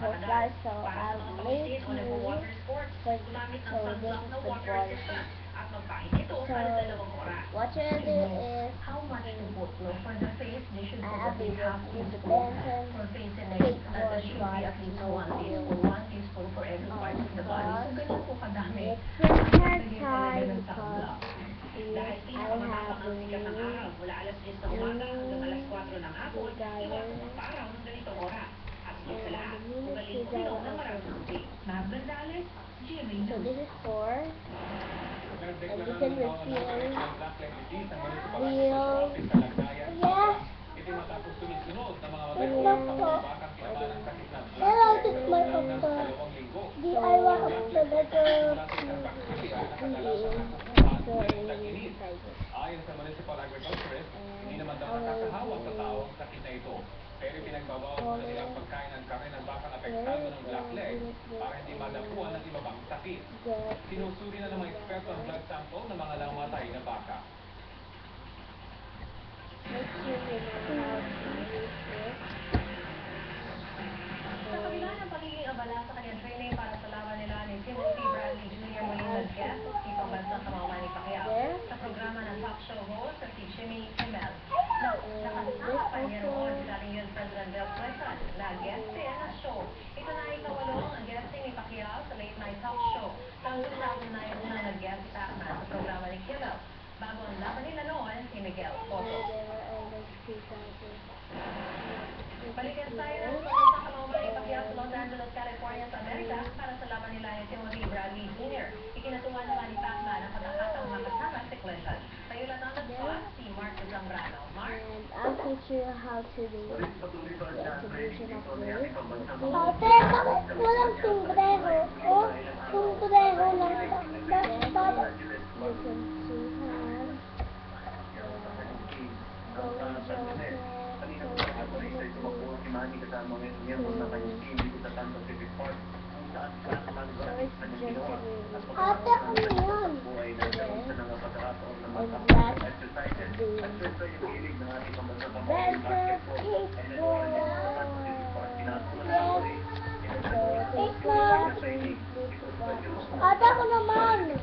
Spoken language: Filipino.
guys, so I'll make you for so this is the quality. So what you do is I have to use the Benson skateboard but no wheel because it's hard time because I have the so this is for, and you can refill wheel. Yeah. Hello, this is my octa. DIY octa letter. Ayon sa municipal agriculturist, hindi naman daw nakakahawa sa taong sakit na ito. Pero pinagbabawal mo na nilang pagkain ng karne ng bakang apektado ng black leg para hindi madapuan ng iba pang sakit. Sinusuri na ng mga eksperto ang blood sample ng mga namatay na baka. Sa kabila ng pagiging abala sa kanyang training para sa laban nila ni Timothy Bradley Jr. muling nag-guest si pambansang kamauman ni Pacquiao sa programa ng talk show host sa si Jimmy Kimmel. Nakasama pa niya roon si dating US President Bill Clinton na guest din ang show. Ito na ay ikawalong ang guesting ni Pacquiao sa late night talk show. Taong 2009 unang nag-guest si Pacman sa programa ni Kimmel bago ang laban nila noon si Miguel Cotto. Balikan tayo ng pambansang kamauman ni Pacquiao sa Los Angeles, California sa Amerika para sa laban nila ni Timothy Bradley Jr. Ikinatuwa naman ni Pacman ang pagkakataong makasama si Clinton. Tayo lang ang nag-spot si Mark Zambrano. Mark? And I'll teach you how to do the exhibition of this. Ate, bakit walang sombrero? Oh, sombrero lang. Dapat. You can see her going jogging. Ate, ano yan? And that's the Better skateboard. Yes. Ikaw. Ate, ako naman.